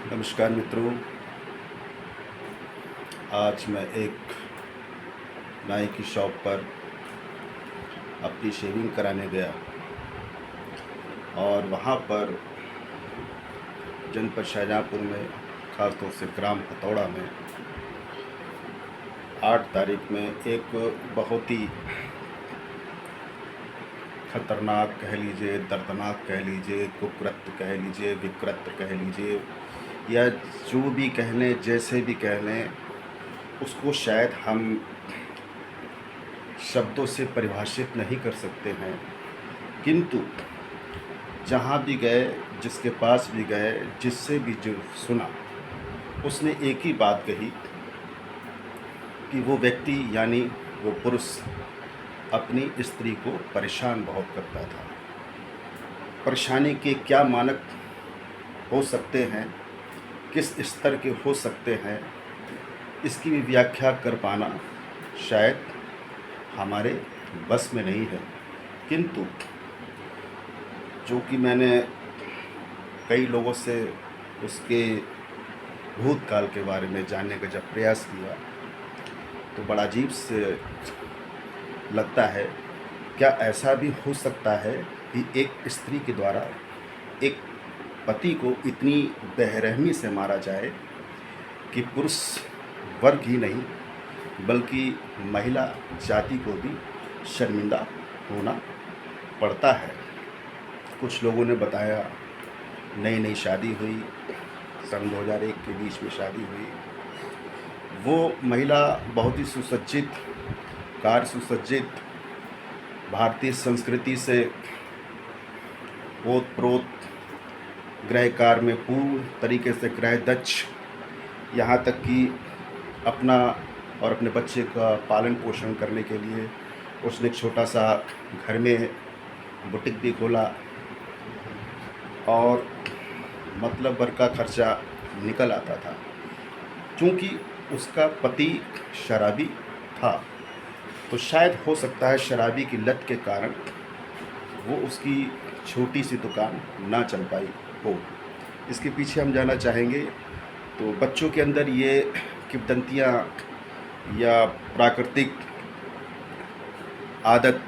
नमस्कार मित्रों। आज मैं एक नाई की शॉप पर अपनी शेविंग कराने गया और वहाँ पर जनपद शाहजहाँपुर में, ख़ासतौर से ग्राम हथौड़ा में 8 तारीख में एक बहुत ही खतरनाक कह लीजिए, दर्दनाक कह लीजिए, कुकृत्य कह लीजिए, विकृत्य कह लीजिए, या जो भी कह लें, जैसे भी कह लें, उसको शायद हम शब्दों से परिभाषित नहीं कर सकते हैं। किंतु जहाँ भी गए, जिसके पास भी गए, जिससे भी जो सुना, उसने एक ही बात कही कि वो व्यक्ति यानी वो पुरुष अपनी स्त्री को परेशान बहुत करता था। परेशानी के क्या मानक हो सकते हैं, किस स्तर के हो सकते हैं, इसकी भी व्याख्या कर पाना शायद हमारे बस में नहीं है। किंतु जो कि मैंने कई लोगों से उसके भूतकाल के बारे में जानने का जब प्रयास किया तो बड़ा अजीब से लगता है। क्या ऐसा भी हो सकता है कि एक स्त्री के द्वारा एक पति को इतनी बेरहमी से मारा जाए कि पुरुष वर्ग ही नहीं बल्कि महिला जाति को भी शर्मिंदा होना पड़ता है। कुछ लोगों ने बताया नई नई शादी हुई, सन 2001 के बीच में शादी हुई, वो महिला बहुत ही सुसज्जित, कार्य सुसज्जित, भारतीय संस्कृति से ओतप्रोत, गृह कार्य में पूर्ण तरीके से गृह दक्ष, यहाँ तक कि अपना और अपने बच्चे का पालन पोषण करने के लिए उसने एक छोटा सा घर में बुटीक भी खोला और मतलब भर का खर्चा निकल आता था। क्योंकि उसका पति शराबी था, तो शायद हो सकता है शराबी की लत के कारण वो उसकी छोटी सी दुकान ना चल पाई हो। इसके पीछे हम जानना चाहेंगे तो बच्चों के अंदर ये किंवदंतियाँ या प्राकृतिक आदत,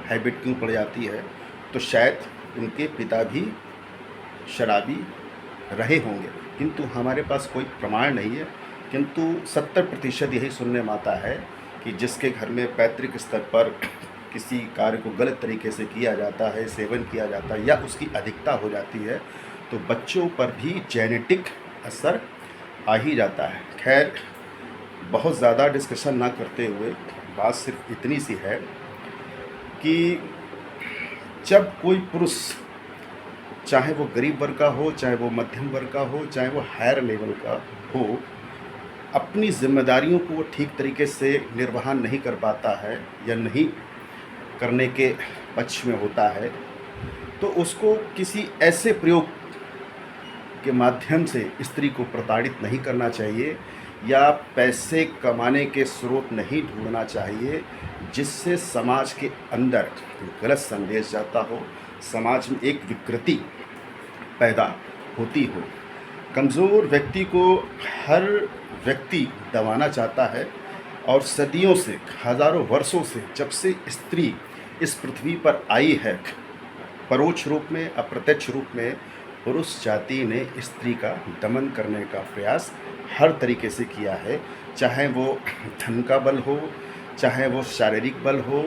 हैबिट क्यों पड़ जाती है, तो शायद उनके पिता भी शराबी रहे होंगे। किंतु हमारे पास कोई प्रमाण नहीं है। किंतु 70% यही सुनने में आता है कि जिसके घर में पैतृक स्तर पर किसी कार्य को गलत तरीके से किया जाता है, सेवन किया जाता है या उसकी अधिकता हो जाती है, तो बच्चों पर भी जेनेटिक असर आ ही जाता है। खैर, बहुत ज़्यादा डिस्कशन ना करते हुए बात सिर्फ इतनी सी है कि जब कोई पुरुष, चाहे वो गरीब वर्ग का हो, चाहे वो मध्यम वर्ग का हो, चाहे वो हायर लेवल का हो, अपनी जिम्मेदारियों को वो ठीक तरीके से निर्वहन नहीं कर पाता है या नहीं करने के पक्ष में होता है, तो उसको किसी ऐसे प्रयोग के माध्यम से स्त्री को प्रताड़ित नहीं करना चाहिए या पैसे कमाने के स्रोत नहीं ढूंढना चाहिए जिससे समाज के अंदर गलत संदेश जाता हो, समाज में एक विकृति पैदा होती हो। कमज़ोर व्यक्ति को हर व्यक्ति दबाना चाहता है और सदियों से, हज़ारों वर्षों से, जब से स्त्री इस पृथ्वी पर आई है, परोक्ष रूप में, अप्रत्यक्ष रूप में पुरुष जाति ने स्त्री का दमन करने का प्रयास हर तरीके से किया है। चाहे वो धन का बल हो, चाहे वो शारीरिक बल हो,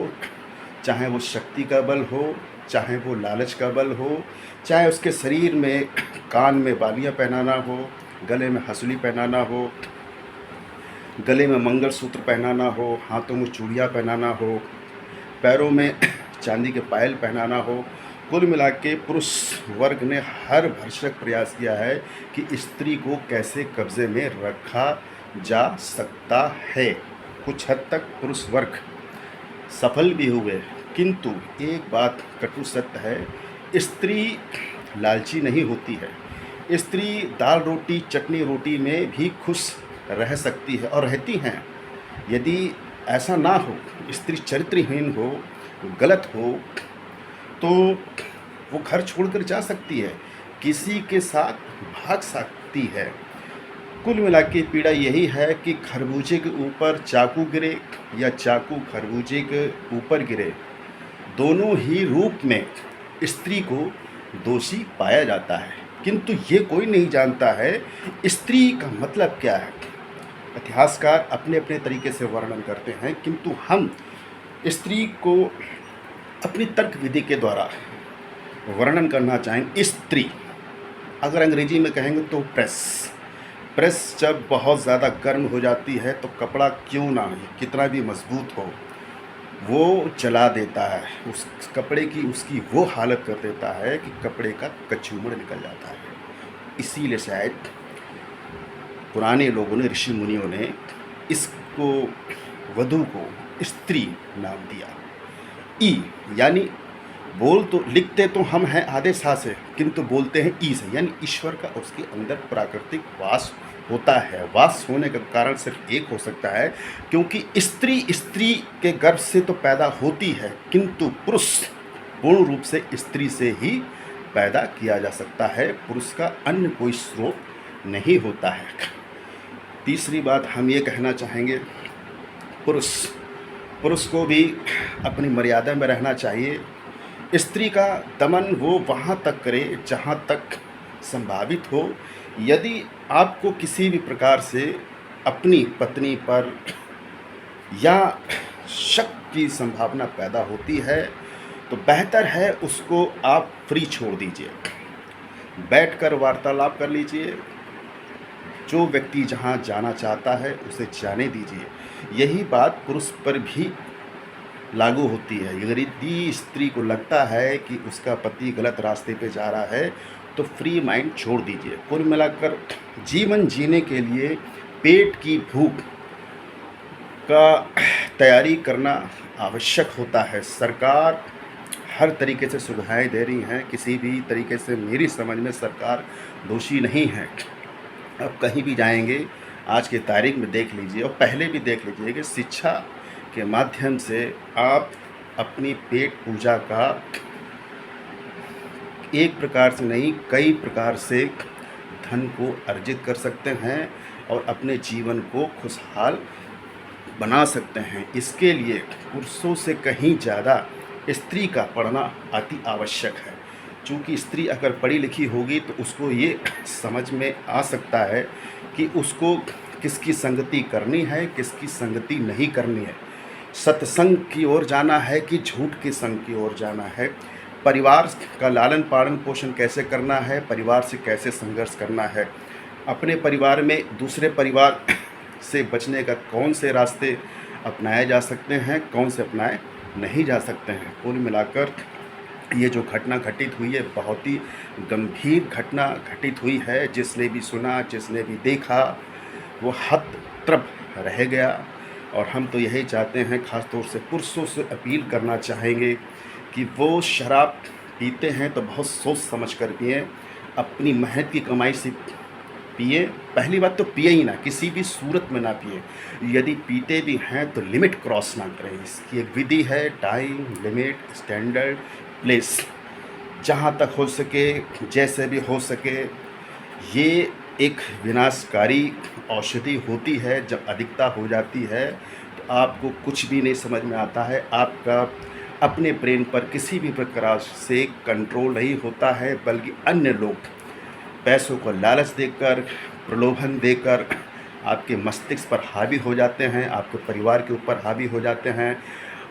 चाहे वो शक्ति का बल हो, चाहे वो लालच का बल हो, चाहे उसके शरीर में कान में बालियां पहनाना हो, गले में हंसुली पहनाना हो, गले में मंगलसूत्र पहनाना हो, हाथों में चूड़ियाँ पहनाना हो, पैरों में चांदी के पायल पहनाना हो। कुल मिला के पुरुष वर्ग ने हर भरसक प्रयास किया है कि स्त्री को कैसे कब्जे में रखा जा सकता है। कुछ हद तक पुरुष वर्ग सफल भी हुए, किंतु एक बात कटु सत्य है, स्त्री लालची नहीं होती है। स्त्री दाल रोटी चटनी रोटी में भी खुश रह सकती है और रहती हैं। यदि ऐसा ना हो, स्त्री चरित्रहीन हो, गलत हो, तो वो घर छोड़कर जा सकती है। किसी के साथ भाग सकती है। कुल मिला के पीड़ा यही है कि खरबूजे के ऊपर चाकू गिरे या चाकू खरबूजे के ऊपर गिरे, दोनों ही रूप में स्त्री को दोषी पाया जाता है। किंतु ये कोई नहीं जानता है स्त्री का मतलब क्या है। इतिहासकार अपने अपने तरीके से वर्णन करते हैं, किंतु हम स्त्री को अपनी तर्क विधि के द्वारा वर्णन करना चाहेंगे। स्त्री, अगर अंग्रेजी में कहेंगे तो प्रेस जब बहुत ज़्यादा गर्म हो जाती है तो कपड़ा क्यों ना ही कितना भी मजबूत हो, वो जला देता है। उस कपड़े की उसकी वो हालत कर देता है कि कपड़े का कचूमड़ निकल जाता है। इसीलिए शायद पुराने लोगों ने, ऋषि मुनियों ने इसको, वधू को स्त्री नाम दिया। ई यानी बोल तो लिखते तो हम हैं आधे सा से, किंतु बोलते हैं ई से, यानी ईश्वर का उसके अंदर प्राकृतिक वास होता है। वास होने का कारण सिर्फ एक हो सकता है, क्योंकि स्त्री के गर्भ से तो पैदा होती है, किंतु पुरुष पूर्ण रूप से स्त्री से ही पैदा किया जा सकता है। पुरुष का अन्य कोई स्रोत नहीं होता है। तीसरी बात हम ये कहना चाहेंगे, पुरुष को भी अपनी मर्यादा में रहना चाहिए। स्त्री का दमन वो वहाँ तक करे जहाँ तक संभावित हो। यदि आपको किसी भी प्रकार से अपनी पत्नी पर या शक की संभावना पैदा होती है तो बेहतर है उसको आप फ्री छोड़ दीजिए, बैठकर वार्तालाप कर लीजिए। जो व्यक्ति जहाँ जाना चाहता है उसे जाने दीजिए। यही बात पुरुष पर भी लागू होती है। यदि स्त्री को लगता है कि उसका पति गलत रास्ते पे जा रहा है तो फ्री माइंड छोड़ दीजिए। कुल मिलाकर जीवन जीने के लिए पेट की भूख का तैयारी करना आवश्यक होता है। सरकार हर तरीके से सुविधाएं दे रही हैं, किसी भी तरीके से मेरी समझ में सरकार दोषी नहीं है। अब कहीं भी जाएंगे, आज की तारीख में देख लीजिए और पहले भी देख लीजिए कि शिक्षा के माध्यम से आप अपनी पेट पूजा का एक प्रकार से नहीं, कई प्रकार से धन को अर्जित कर सकते हैं और अपने जीवन को खुशहाल बना सकते हैं। इसके लिए पुरुषों से कहीं ज़्यादा स्त्री का पढ़ना अति आवश्यक है। चूँकि स्त्री अगर पढ़ी लिखी होगी तो उसको ये समझ में आ सकता है कि उसको किसकी संगति करनी है, किसकी संगति नहीं करनी है, सत्संग की ओर जाना है कि झूठ के संग की ओर जाना है, परिवार का लालन पालन पोषण कैसे करना है, परिवार से कैसे संघर्ष करना है, अपने परिवार में दूसरे परिवार से बचने का कौन से रास्ते अपनाए जा सकते हैं, कौन से अपनाए नहीं जा सकते हैं। कुल मिलाकर ये जो घटना घटित हुई है बहुत ही गंभीर घटना घटित हुई है। जिसने भी सुना, जिसने भी देखा, वो हतप्रभ रह गया। और हम तो यही चाहते हैं, ख़ास तौर से पुरुषों से अपील करना चाहेंगे कि वो शराब पीते हैं तो बहुत सोच समझ कर पिए, अपनी मेहनत की कमाई से पिए। पहली बात तो पिए ही ना, किसी भी सूरत में ना पिए। यदि पीते भी हैं तो लिमिट क्रॉस ना करें। इसकी एक विधि है, टाइम, लिमिट, स्टैंडर्ड, प्लेस, जहाँ तक हो सके, जैसे भी हो सके। ये एक विनाशकारी औषधि होती है। जब अधिकता हो जाती है तो आपको कुछ भी नहीं समझ में आता है, आपका अपने ब्रेन पर किसी भी प्रकार से कंट्रोल नहीं होता है, बल्कि अन्य लोग पैसों को लालच देकर, प्रलोभन देकर आपके मस्तिष्क पर हावी हो जाते हैं, आपके परिवार के ऊपर हावी हो जाते हैं।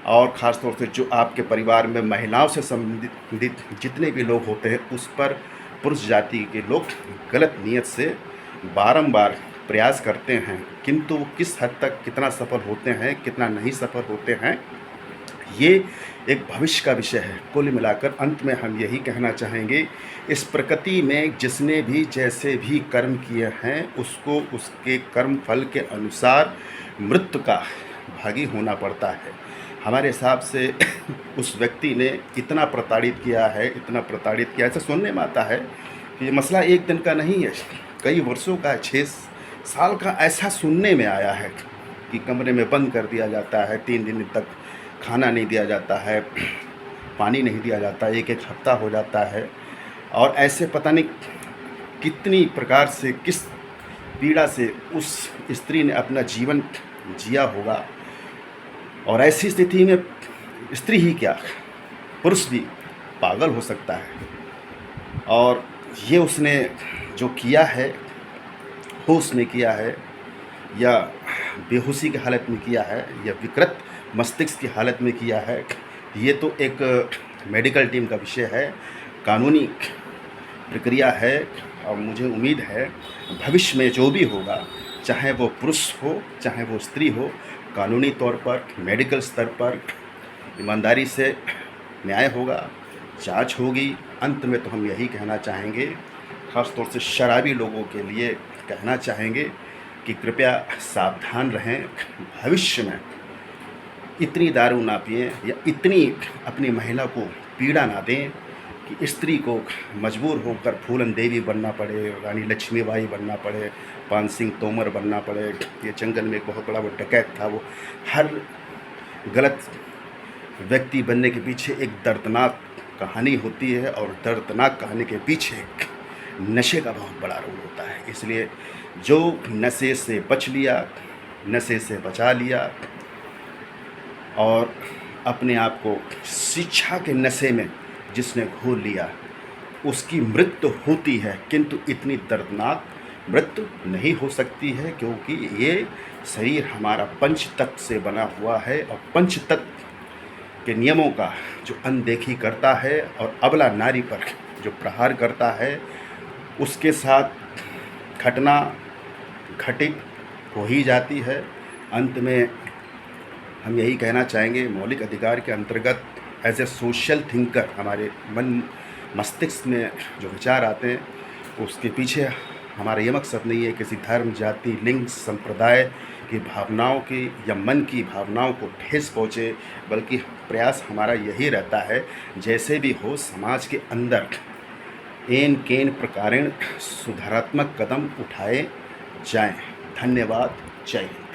और ख़ास तौर से जो आपके परिवार में महिलाओं से संबंधित जितने भी लोग होते हैं उस पर पुरुष जाति के लोग गलत नीयत से बारंबार प्रयास करते हैं, किंतु वो किस हद तक कितना सफल होते हैं, कितना नहीं सफल होते हैं, ये एक भविष्य का विषय है। कुल मिलाकर अंत में हम यही कहना चाहेंगे, इस प्रकृति में जिसने भी जैसे भी कर्म किए हैं उसको उसके कर्म फल के अनुसार मृत्यु का भागी होना पड़ता है। हमारे हिसाब से उस व्यक्ति ने इतना प्रताड़ित किया है, इतना प्रताड़ित किया, ऐसा सुनने में आता है कि ये मसला एक दिन का नहीं है, कई वर्षों का, 6 साल का ऐसा सुनने में आया है कि कमरे में बंद कर दिया जाता है, 3 दिन तक खाना नहीं दिया जाता है, पानी नहीं दिया जाता, एक हफ्ता हो जाता है। और ऐसे पता नहीं कितनी प्रकार से, किस पीड़ा से उस स्त्री ने अपना जीवन जिया होगा। और ऐसी स्थिति में स्त्री ही क्या, पुरुष भी पागल हो सकता है। और ये उसने जो किया है, होश में किया है या बेहोशी की हालत में किया है या विकृत मस्तिष्क की हालत में किया है, ये तो एक मेडिकल टीम का विषय है, कानूनी प्रक्रिया है। और मुझे उम्मीद है भविष्य में जो भी होगा, चाहे वो पुरुष हो चाहे वो स्त्री हो, कानूनी तौर पर, मेडिकल स्तर पर ईमानदारी से न्याय होगा, जांच होगी। अंत में तो हम यही कहना चाहेंगे, ख़ास तौर से शराबी लोगों के लिए कहना चाहेंगे कि कृपया सावधान रहें, भविष्य में इतनी दारू ना पिएं या इतनी अपनी महिला को पीड़ा ना दें कि स्त्री को मजबूर होकर फूलन देवी बनना पड़े, रानी लक्ष्मीबाई बनना पड़े, पान सिंह तोमर बनना पड़े। ये जंगल में एक बहुत बड़ा वो डकैत था, वो हर गलत व्यक्ति बनने के पीछे एक दर्दनाक कहानी होती है और दर्दनाक कहानी के पीछे नशे का बहुत बड़ा रोल होता है। इसलिए जो नशे से बच लिया, नशे से बचा लिया और अपने आप को शिक्षा के नशे में जिसने घोल लिया, उसकी मृत्यु होती है, किंतु इतनी दर्दनाक मृत्यु नहीं हो सकती है, क्योंकि ये शरीर हमारा पंच तत्व से बना हुआ है और पंच तत्व के नियमों का जो अनदेखी करता है और अबला नारी पर जो प्रहार करता है, उसके साथ घटना घटित हो ही जाती है। अंत में हम यही कहना चाहेंगे, मौलिक अधिकार के अंतर्गत एज ए सोशल थिंकर हमारे मन मस्तिष्क में जो विचार आते हैं, उसके पीछे हमारा ये मकसद नहीं है किसी धर्म, जाति, लिंग, संप्रदाय की भावनाओं की या मन की भावनाओं को ठेस पहुँचे, बल्कि प्रयास हमारा यही रहता है जैसे भी हो समाज के अंदर एन केन प्रकारेण सुधारात्मक कदम उठाए जाएं। धन्यवाद। जय हिंद।